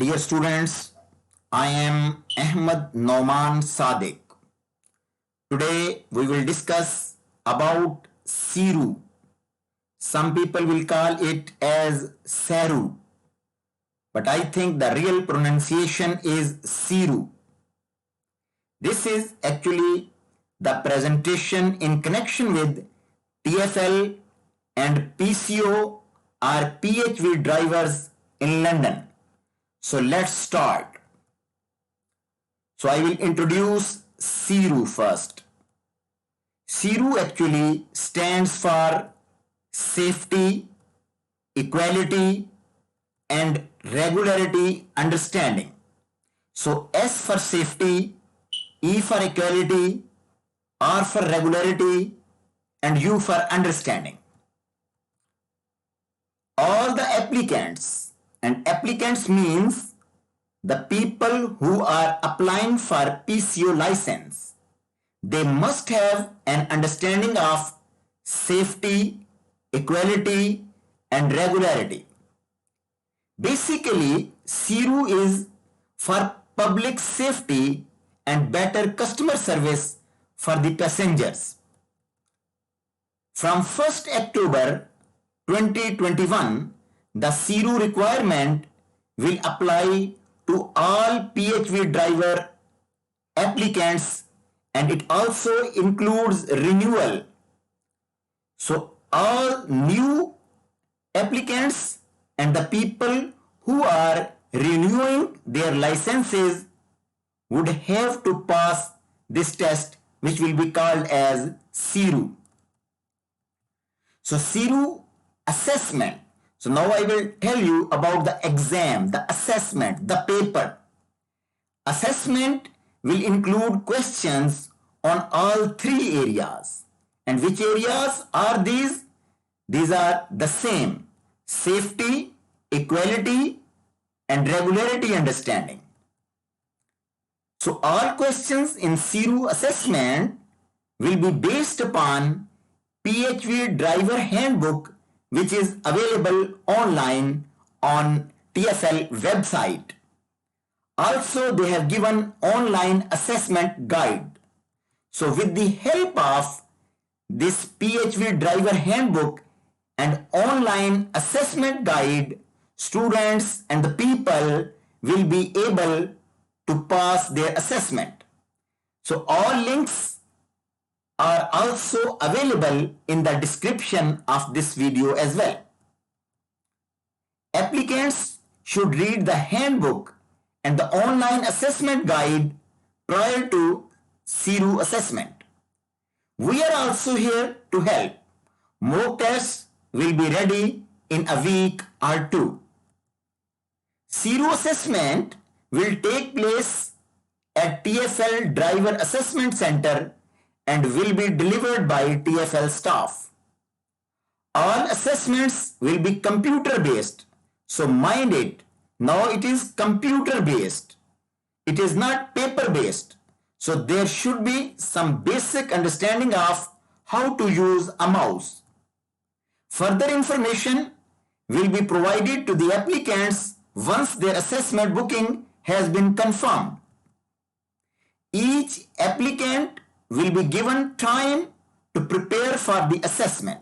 Dear students, I am Ahmed Nauman Sadiq. Today we will discuss about Siru. Some people will call it as Saru, but I think the real pronunciation is Siru. This is actually the presentation in connection with TFL and PCO or PHV drivers in London. So let's start. So I will introduce Siru first. Siru actually stands for safety, equality and regularity understanding. So S for safety, E for equality, R for regularity and U for understanding. All the applicants, and applicants means the people who are applying for PCO license, they must have an understanding of safety, equality and regularity. Basically, Siru is for public safety and better customer service for the passengers. From 1st October 2021, the Siru requirement will apply to all PHV driver applicants and it also includes renewal. So all new applicants and the people who are renewing their licenses would have to pass this test, which will be called as Siru. So Siru assessment. So now I will tell you about the exam, the assessment, the paper. Assessment will include questions on all three areas. And which areas are these? These are the same: safety, equality and regularity understanding. So all questions in Siru assessment will be based upon PHV driver handbook, which is available online on TFL website. Also, they have given online assessment guide. So with the help of this PHV driver handbook and online assessment guide, students and the people will be able to pass their assessment. So all links are also available in the description of this video as well. Applicants should read the handbook and the online assessment guide prior to Siru assessment. We are also here to help. Mock tests will be ready in a week or two. Siru assessment will take place at TFL Driver Assessment Center and will be delivered by TFL staff. All assessments will be computer based. So mind it, now it is computer based. It is not paper based. So there should be some basic understanding of how to use a mouse. Further information will be provided to the applicants once their assessment booking has been confirmed. Each applicant will be given time to prepare for the assessment.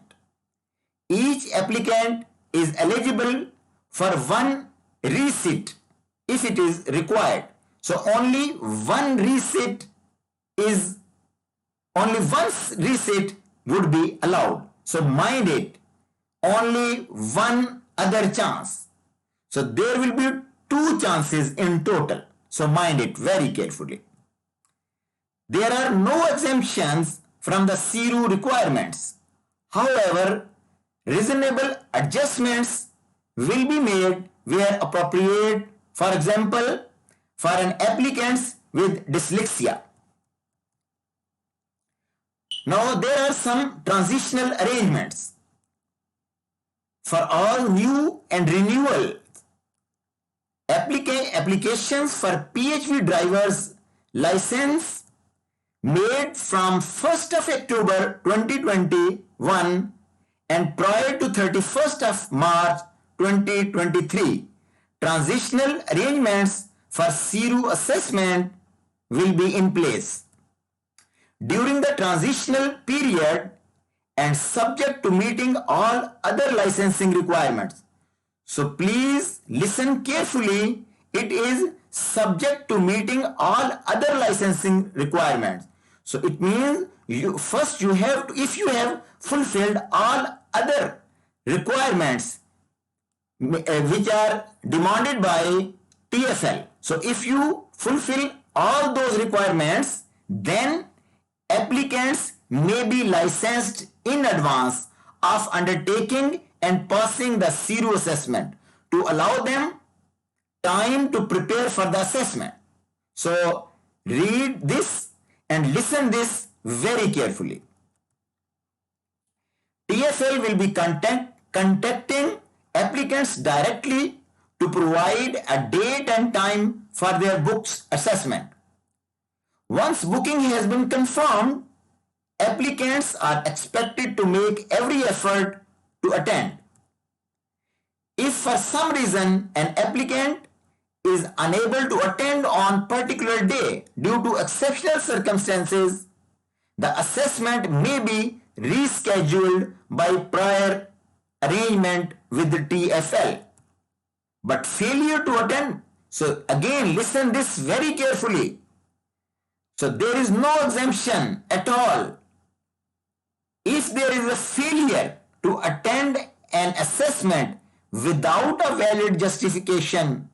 Each applicant is eligible for one resit if it is required. So only one resit would be allowed. So mind it, only one other chance. So there will be two chances in total. So mind it very carefully. There are no exemptions from the Siru requirements. However, reasonable adjustments will be made where appropriate, for example, for an applicant with dyslexia. Now there are some transitional arrangements. For all new and renewal applications for PHV drivers license made from 1st of October 2021 and prior to 31st of March 2023, transitional arrangements for CIRU assessment will be in place. During the transitional period and subject to meeting all other licensing requirements. So please listen carefully. It is subject to meeting all other licensing requirements. So it means you have to, if you have fulfilled all other requirements which are demanded by TFL. So if you fulfill all those requirements, then applicants may be licensed in advance of undertaking and passing the CIRU assessment to allow them time to prepare for the assessment. So read this and listen this very carefully. TFL will be contacting applicants directly to provide a date and time for their book's assessment. Once booking has been confirmed, applicants are expected to make every effort to attend. If for some reason an applicant is unable to attend on particular day due to exceptional circumstances, the assessment may be rescheduled by prior arrangement with the TFL. But failure to attend, so again listen this very carefully. So there is no exemption at all. If there is a failure to attend an assessment without a valid justification,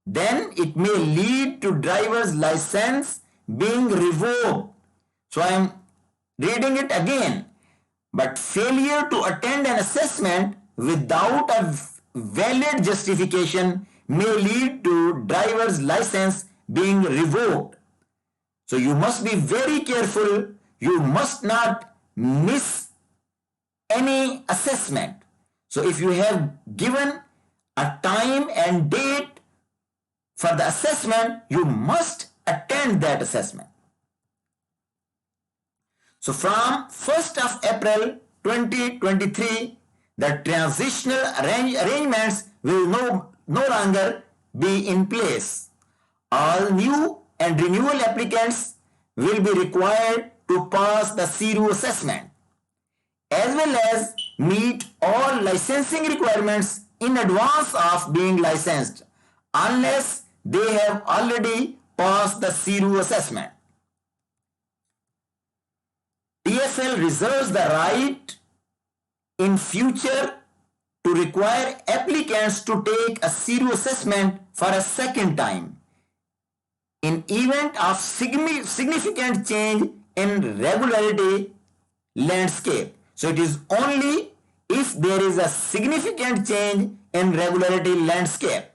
then it may lead to driver's license being revoked. So I am reading it again. But failure to attend an assessment without a valid justification may lead to driver's license being revoked. So you must be very careful. You must not miss any assessment. So if you have given a time and date for the assessment, you must attend that assessment. So from 1st of April 2023, the transitional arrangements will no longer be in place. All new and renewal applicants will be required to pass the CIRU assessment, as well as meet all licensing requirements in advance of being licensed, unless they have already passed the CIRU assessment. TFL reserves the right in future to require applicants to take a CIRU assessment for a second time in event of significant change in regularity landscape. So it is only if there is a significant change in regularity landscape.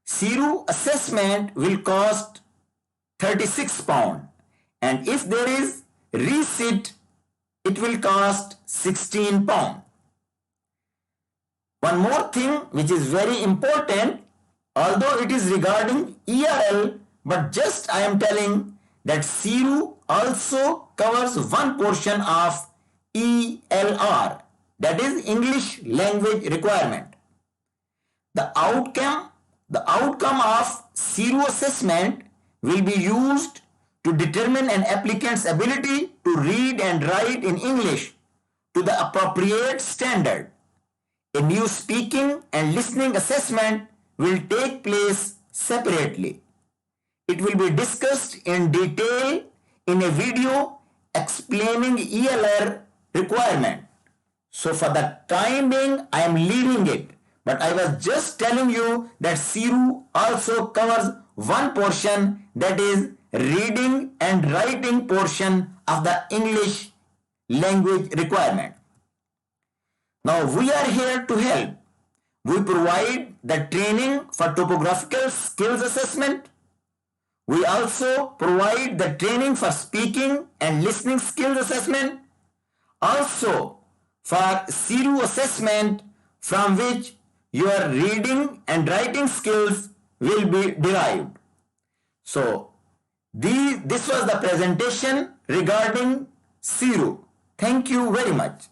CIRU assessment will cost £36, and if there is receipt, it will cost £16. One more thing which is very important, although it is regarding ERL, but just I am telling that CIRU also covers one portion of ELR, that is English language requirement. The outcome of CIRU assessment will be used to determine an applicant's ability to read and write in English to the appropriate standard. A new speaking and listening assessment will take place separately. It will be discussed in detail in a video explaining ELR requirement. So for the time being, I am leaving it. But I was just telling you that CIRU also covers one portion, that is reading and writing portion of the English language requirement. Now we are here to help. We provide the training for topographical skills assessment. We also provide the training for speaking and listening skills assessment. Also for CIRU assessment, from which your reading and writing skills will be derived. So this was the presentation regarding CIRU. Thank you very much.